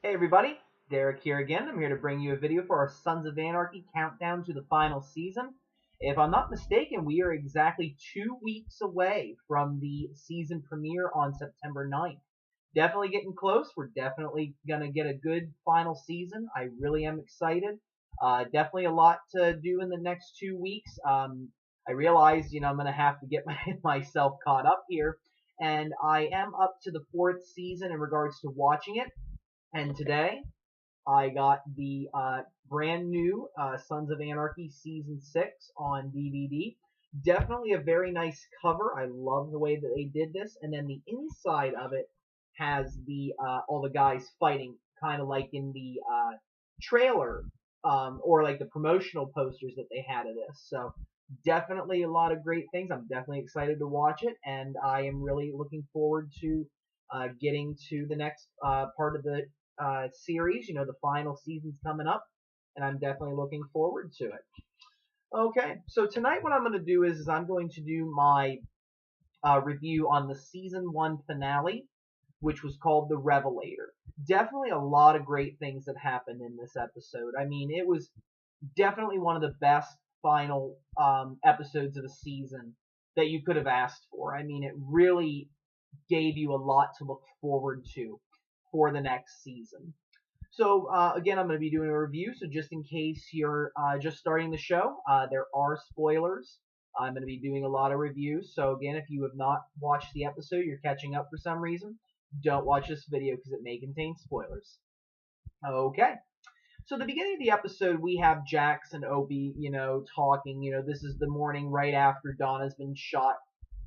Hey everybody, Derek here again. I'm here to bring you a video for our Sons of Anarchy countdown to the final season. If I'm not mistaken, we are exactly 2 weeks away from the season premiere on September 9th. Definitely getting close. We're definitely going to get a good final season. I really am excited. Definitely a lot to do in the next 2 weeks. I realized, I'm going to have to get myself caught up here. And I am up to the fourth season in regards to watching it. And today, I got the brand new Sons of Anarchy Season 6 on DVD. Definitely a very nice cover. I love the way that they did this. And then the inside of it has the all the guys fighting, kind of like in the trailer or like the promotional posters that they had of this. So definitely a lot of great things. I'm definitely excited to watch it, and I am really looking forward to getting to the next part of the series. The final season's coming up, and I'm definitely looking forward to it. Okay, so tonight what I'm going to do is I'm going to do my review on the season 1 finale, which was called The Revelator. Definitely a lot of great things that happened in this episode. I mean, it was definitely one of the best final episodes of a season that you could have asked for. I mean, it really gave you a lot to look forward to for the next season. So again, I'm going to be doing a review. So just in case you're just starting the show, there are spoilers. I'm going to be doing a lot of reviews. So again, if you have not watched the episode, you're catching up for some reason, don't watch this video because it may contain spoilers. Okay. So the beginning of the episode, we have Jax and Opie, talking. This is the morning right after Donna's been shot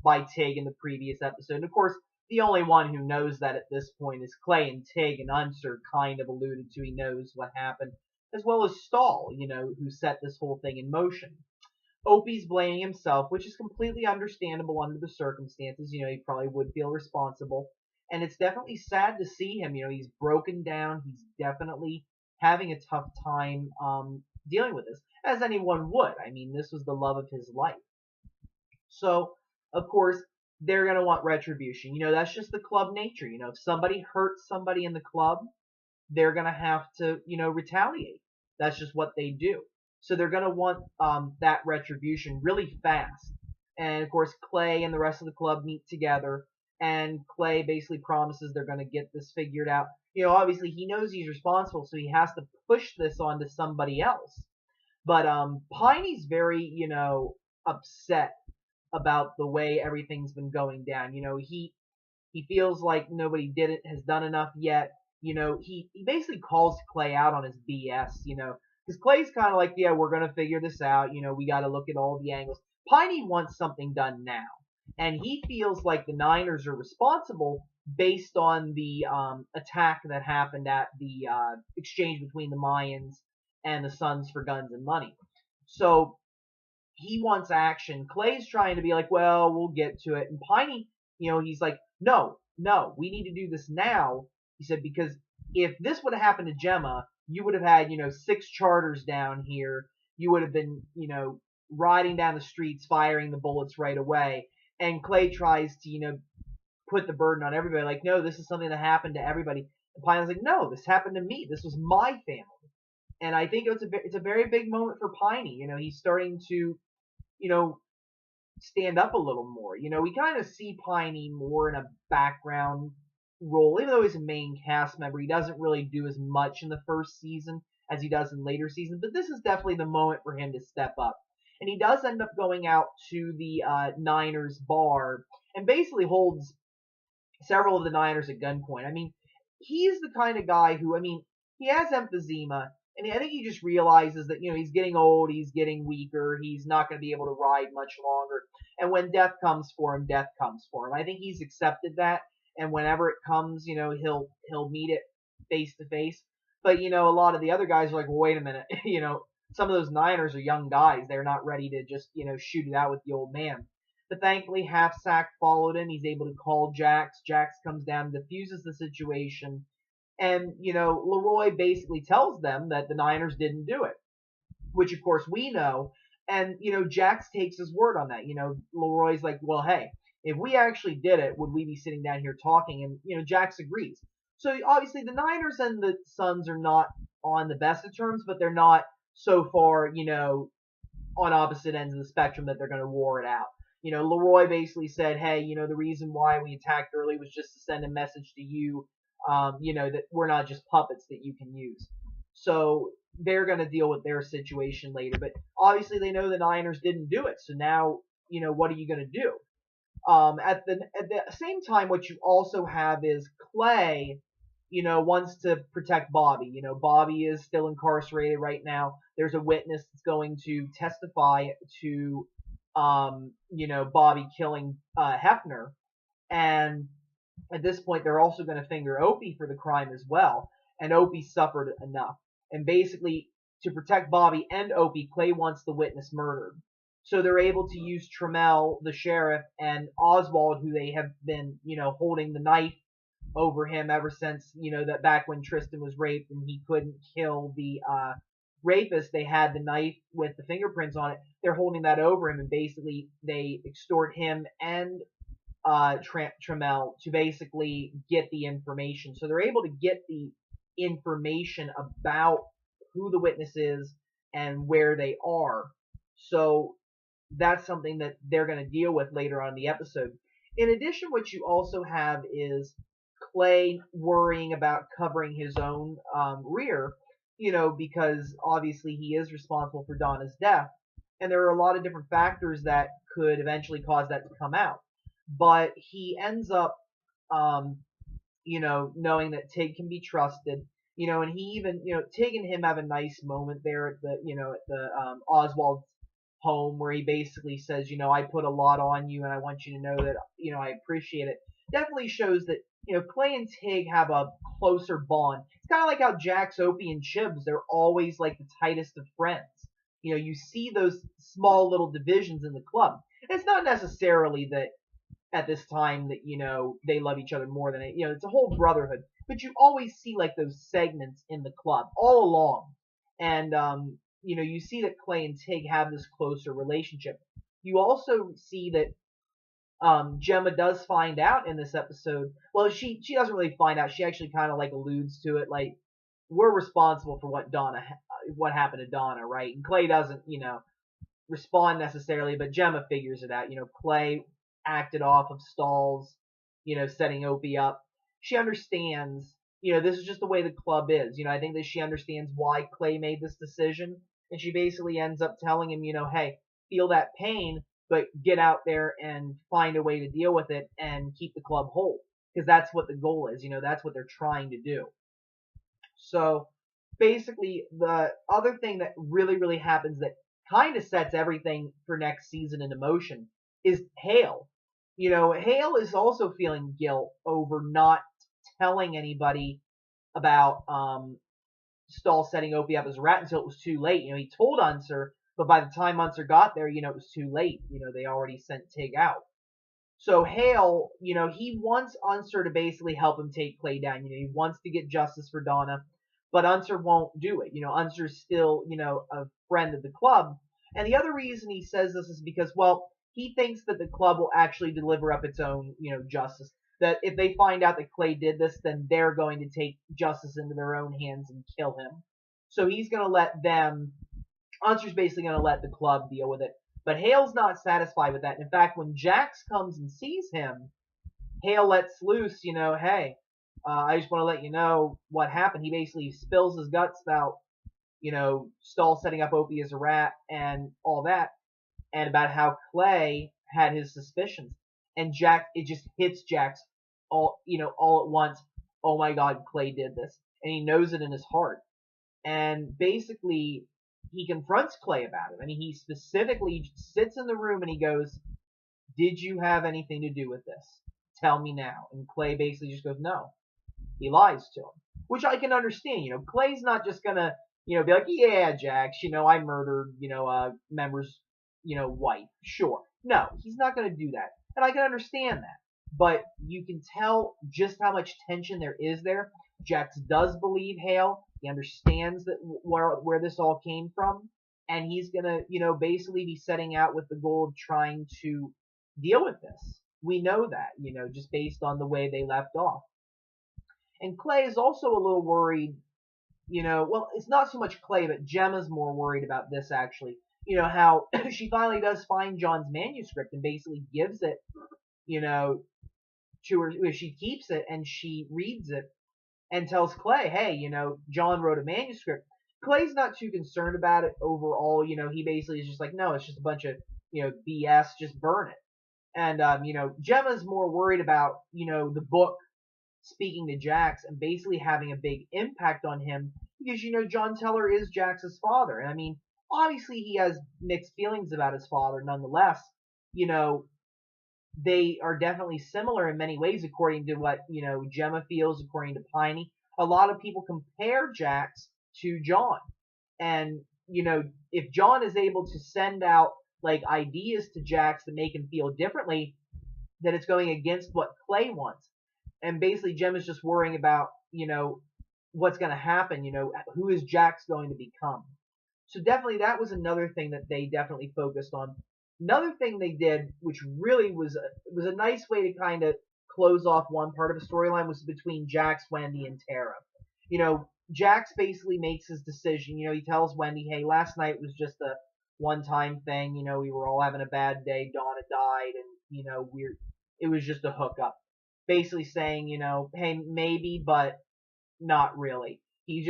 by Tig in the previous episode. And of course, the only one who knows that at this point is Clay, and Tig and Unser kind of alluded to he knows what happened, as well as Stahl, who set this whole thing in motion. Opie's blaming himself, which is completely understandable under the circumstances. He probably would feel responsible. And it's definitely sad to see him. He's broken down. He's definitely having a tough time dealing with this, as anyone would. I mean, this was the love of his life. So, of course, they're going to want retribution. That's just the club nature. If somebody hurts somebody in the club, they're going to have to, retaliate. That's just what they do. So they're going to want that retribution really fast. And of course, Clay and the rest of the club meet together, and Clay basically promises they're going to get this figured out. Obviously he knows he's responsible, so he has to push this onto somebody else. But Piney's very, upset about the way everything's been going down. He feels like nobody has done enough yet. He basically calls Clay out on his BS, because Clay's kind of like, yeah, we're going to figure this out. We got to look at all the angles. Piney wants something done now. And he feels like the Niners are responsible based on the attack that happened at the exchange between the Mayans and the Suns for guns and money. So he wants action. Clay's trying to be like, well, we'll get to it. And Piney, he's like, no, we need to do this now. He said, because if this would have happened to Gemma, you would have had, 6 charters down here. You would have been, riding down the streets, firing the bullets right away. And Clay tries to, put the burden on everybody. Like, no, this is something that happened to everybody. And Piney's like, no, this happened to me. This was my family. And I think it's a very big moment for Piney. He's starting to, stand up a little more. We kind of see Piney more in a background role. Even though he's a main cast member, he doesn't really do as much in the first season as he does in later seasons. But this is definitely the moment for him to step up. And he does end up going out to the Niners bar and basically holds several of the Niners at gunpoint. I mean, he's the kind of guy who, he has emphysema, and I think he just realizes that, he's getting old, he's getting weaker, he's not going to be able to ride much longer. And when death comes for him, death comes for him. I think he's accepted that, and whenever it comes, he'll meet it face to face. But, a lot of the other guys are like, well, wait a minute, some of those Niners are young guys. They're not ready to just, shoot it out with the old man. But thankfully, Half Sack followed him. He's able to call Jax. Jax comes down, diffuses the situation. And, Leroy basically tells them that the Niners didn't do it, which, of course, we know. And, Jax takes his word on that. Leroy's like, well, hey, if we actually did it, would we be sitting down here talking? And, Jax agrees. So obviously the Niners and the Suns are not on the best of terms, but they're not so far, on opposite ends of the spectrum that they're going to war it out. Leroy basically said, hey, the reason why we attacked early was just to send a message to you, that we're not just puppets that you can use. So they're going to deal with their situation later. But obviously they know the Niners didn't do it. So now, what are you going to do? At the same time, what you also have is Clay, wants to protect Bobby. Bobby is still incarcerated right now. There's a witness that's going to testify to, Bobby killing Hefner. And at this point, they're also going to finger Opie for the crime as well. And Opie suffered enough. And basically, to protect Bobby and Opie, Clay wants the witness murdered. So they're able to use Trammell, the sheriff, and Oswald, who they have been, holding the knife over him ever since, that back when Tristan was raped and he couldn't kill the rapist, they had the knife with the fingerprints on it. They're holding that over him, and basically they extort him and Trammell to basically get the information. So they're able to get the information about who the witness is and where they are. So that's something that they're going to deal with later on in the episode. In addition, what you also have is Clay worrying about covering his own rear, because obviously he is responsible for Donna's death. And there are a lot of different factors that could eventually cause that to come out. But he ends up, knowing that Tig can be trusted, and he even, Tig and him have a nice moment there at the Oswald's home where he basically says, I put a lot on you and I want you to know that, I appreciate it. Definitely shows that, Clay and Tig have a closer bond. It's kind of like how Jax, Opie, and Chibs, they're always like the tightest of friends. You see those small little divisions in the club. It's not necessarily that at this time that, they love each other more than it, it's a whole brotherhood. But you always see like those segments in the club all along. And, you see that Clay and Tig have this closer relationship. You also see that Gemma does find out in this episode. Well, she doesn't really find out. She actually kind of like alludes to it, like we're responsible for what happened to Donna, right? And Clay doesn't, respond necessarily, but Gemma figures it out. Clay acted off of stalls, setting Opie up. She understands, this is just the way the club is. I think that she understands why Clay made this decision, and she basically ends up telling him, hey, feel that pain, but get out there and find a way to deal with it and keep the club whole. Because that's what the goal is, that's what they're trying to do. So basically, the other thing that really, really happens that kind of sets everything for next season into motion is Hale. Hale is also feeling guilt over not telling anybody about Stahl setting Opie up as a rat until it was too late. He told Unser, but by the time Unser got there, it was too late. They already sent Tig out. So Hale, he wants Unser to basically help him take Clay down. He wants to get justice for Donna, but Unser won't do it. Unser's still, a friend of the club. And the other reason he says this is because, well, he thinks that the club will actually deliver up its own, justice. That if they find out that Clay did this, then they're going to take justice into their own hands and kill him. So he's going to let them, Unser's basically going to let the club deal with it. But Hale's not satisfied with that. In fact, when Jax comes and sees him, Hale lets loose, hey, I just want to let you know what happened. He basically spills his guts about, Stahl setting up Opie as a rat and all that, and about how Clay had his suspicions. And Jax, it just hits Jax all at once. Oh my God, Clay did this. And he knows it in his heart. And basically, he confronts Clay about it. He specifically sits in the room and he goes, did you have anything to do with this? Tell me now. And Clay basically just goes, no. He lies to him, which I can understand. Clay's not just going to, be like, yeah, Jax, I murdered, member's, wife. Sure. No, he's not going to do that. And I can understand that. But you can tell just how much tension there is there. Jax does believe Hale. He understands that where this all came from. And he's going to, basically be setting out with the goal of trying to deal with this. We know that, just based on the way they left off. And Clay is also a little worried, well, it's not so much Clay, but Gemma's more worried about this actually. How she finally does find John's manuscript and basically gives it, you know, to her. She keeps it and she reads it and tells Clay, hey, John wrote a manuscript. Clay's not too concerned about it overall. He basically is just like, no, it's just a bunch of, BS, just burn it. And, Gemma's more worried about, the book speaking to Jax and basically having a big impact on him because, John Teller is Jax's father. And I mean, obviously he has mixed feelings about his father nonetheless. You know, they are definitely similar in many ways according to what, Gemma feels, according to Piney. A lot of people compare Jax to John. And, if John is able to send out like ideas to Jax to make him feel differently, then it's going against what Clay wants. And basically Gemma's just worrying about, what's going to happen, who is Jax going to become. So definitely that was another thing that they definitely focused on. Another thing they did, which really was a nice way to kind of close off one part of the storyline, was between Jax, Wendy, and Tara. Jax basically makes his decision. He tells Wendy, hey, last night was just a one-time thing. We were all having a bad day. Dawn had died, and, it was just a hookup. Basically saying, hey, maybe, but not really. He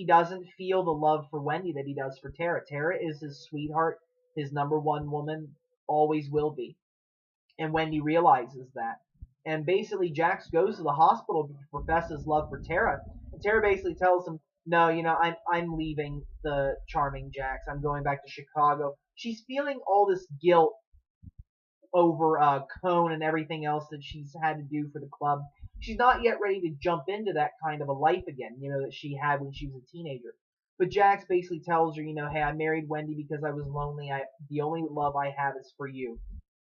doesn't feel the love for Wendy that he does for Tara. Tara is his sweetheart, his number one woman, always will be. And Wendy realizes that. And basically Jax goes to the hospital to profess his love for Tara. And Tara basically tells him, no, I'm leaving the charming Jax. I'm going back to Chicago. She's feeling all this guilt over Cone and everything else that she's had to do for the club. She's not yet ready to jump into that kind of a life again, that she had when she was a teenager. But Jax basically tells her, hey, I married Wendy because I was lonely. The only love I have is for you.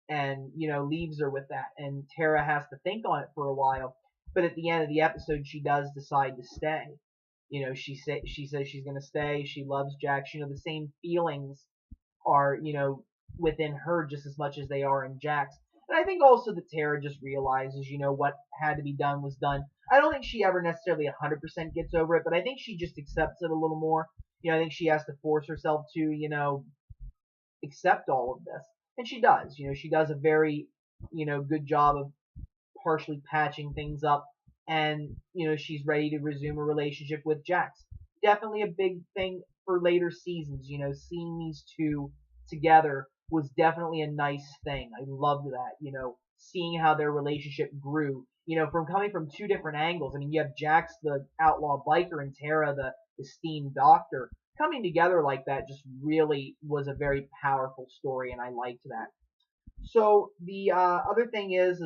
And, leaves her with that. And Tara has to think on it for a while. But at the end of the episode, she does decide to stay. She says she's going to stay. She loves Jax. The same feelings are, within her just as much as they are in Jax. And I think also that Tara just realizes, what had to be done was done. I don't think she ever necessarily 100% gets over it, but I think she just accepts it a little more. I think she has to force herself to, accept all of this. And she does. She does a very, good job of partially patching things up. And, she's ready to resume a relationship with Jax. Definitely a big thing for later seasons. Seeing these two together was definitely a nice thing. I loved that, seeing how their relationship grew, from coming from two different angles. I mean, you have Jax, the outlaw biker, and Tara, the esteemed doctor. Coming together like that just really was a very powerful story, and I liked that. So the other thing is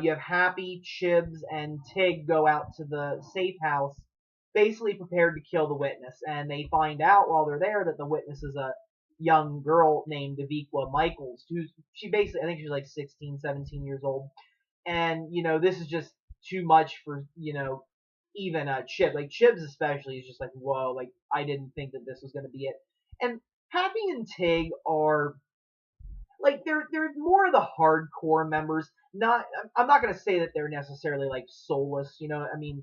you have Happy, Chibs, and Tig go out to the safe house, basically prepared to kill the witness, and they find out while they're there that the witness is a young girl named Daviqua Michaels, she basically, I think she's like 16, 17 years old. And, this is just too much for, even Chib. Like, Chibs especially is just like, whoa, like, I didn't think that this was going to be it. And Happy and Tig are, like, they're more of the hardcore members. I'm not going to say that they're necessarily, like, soulless, I mean,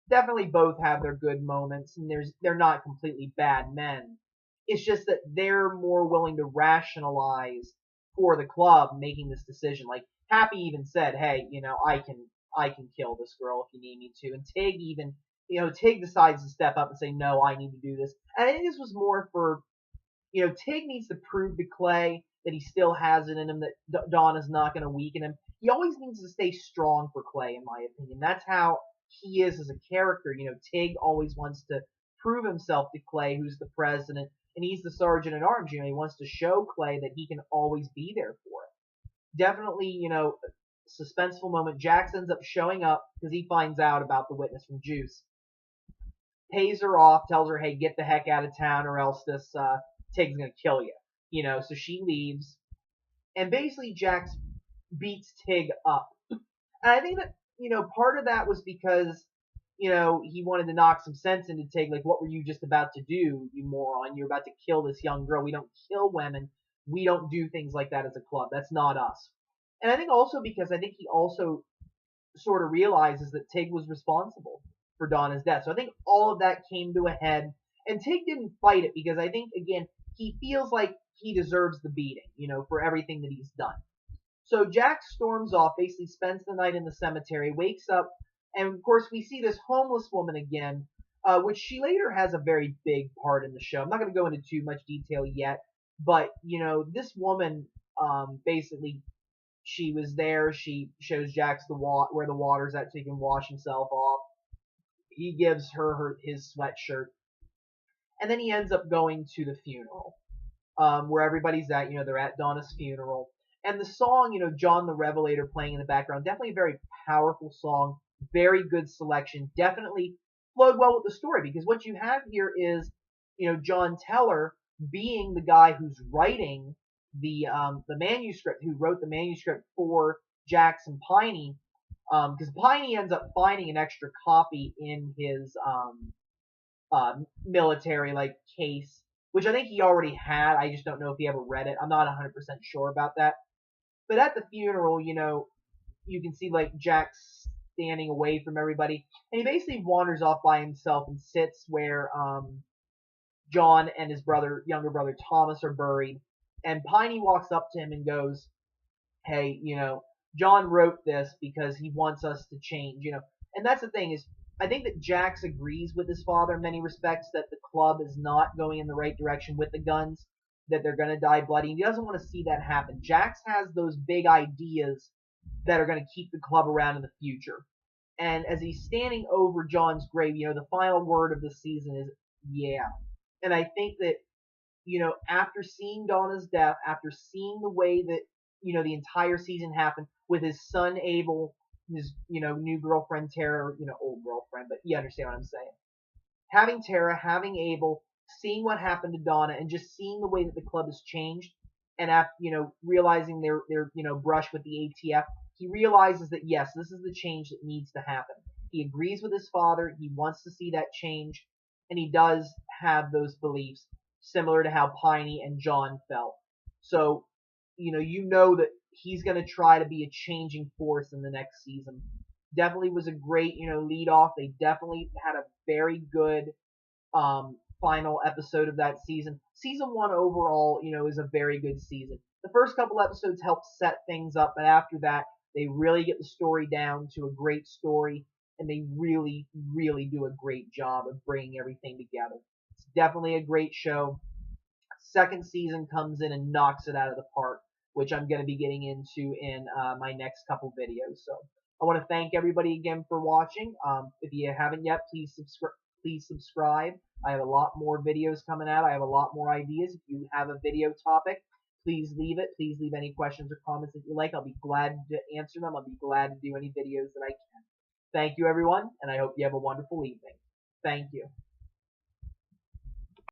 definitely both have their good moments, and they're not completely bad men. It's just that they're more willing to rationalize for the club making this decision. Like, Happy even said, hey, I can kill this girl if you need me to. And Tig even, Tig decides to step up and say, no, I need to do this. And I think this was more for, Tig needs to prove to Clay that he still has it in him, that Dawn is not going to weaken him. He always needs to stay strong for Clay, in my opinion. That's how he is as a character. Tig always wants to prove himself to Clay, who's the president, and he's the sergeant at arms. He wants to show Clay that he can always be there for it. Definitely, suspenseful moment. Jax ends up showing up because he finds out about the witness from Juice. Pays her off, tells her, hey, get the heck out of town or else this Tig's going to kill you. So she leaves. And basically Jax beats Tig up. And I think that, part of that was because, he wanted to knock some sense into Tig. Like, what were you just about to do, you moron? You're about to kill this young girl. We don't kill women. We don't do things like that as a club. That's not us. And I think also because I think he also sort of realizes that Tig was responsible. for Donna's death. So I think all of that came to a head, and Tig didn't fight it because I think, again, he feels like he deserves the beating, for everything that he's done. So Jack storms off, basically spends the night in the cemetery, wakes up, and of course we see this homeless woman again, which she later has a very big part in the show. I'm not going to go into too much detail yet, but this woman, basically, she was there. She shows Jax where the water's at, so he can wash himself off. He gives her his sweatshirt, and then he ends up going to the funeral, where everybody's at. They're at Donna's funeral. And the song, John the Revelator playing in the background, definitely a very powerful song, very good selection, definitely flowed well with the story, because what you have here is, John Teller being the guy who's writing the manuscript, who wrote the manuscript for Jax and Piney, because Piney ends up finding an extra copy in his military case, which I think he already had. I just don't know if he ever read it. I'm not 100% sure about that. But at the funeral, you can see Jax standing away from everybody, and he basically wanders off by himself and sits where John and his younger brother Thomas are buried. And Piney walks up to him and goes, "Hey, John wrote this because he wants us to change, And that's the thing is, I think that Jax agrees with his father in many respects that the club is not going in the right direction with the guns, that they're going to die bloody. And he doesn't want to see that happen. Jax has those big ideas that are going to keep the club around in the future. And as he's standing over John's grave, the final word of the season is, yeah. And I think that, after seeing Donna's death, after seeing the way that, the entire season happened with his son Abel, his, new girlfriend Tara, old girlfriend, but you understand what I'm saying. Having Tara, having Abel, seeing what happened to Donna, and just seeing the way that the club has changed, and after, realizing their brush with the ATF, he realizes that yes, this is the change that needs to happen. He agrees with his father. He wants to see that change, and he does have those beliefs similar to how Piney and John felt. So, that he's going to try to be a changing force in the next season. Definitely was a great, lead off. They definitely had a very good final episode of that season. Season 1 overall, is a very good season. The first couple episodes helped set things up, but after that, they really get the story down to a great story, and they really, really do a great job of bringing everything together. It's definitely a great show. Second season comes in and knocks it out of the park, which I'm going to be getting into in my next couple videos. So I want to thank everybody again for watching. If you haven't yet, please subscribe. I have a lot more videos coming out. I have a lot more ideas. If you have a video topic, please leave it. Please leave any questions or comments that you like. I'll be glad to answer them. I'll be glad to do any videos that I can. Thank you, everyone, and I hope you have a wonderful evening. Thank you.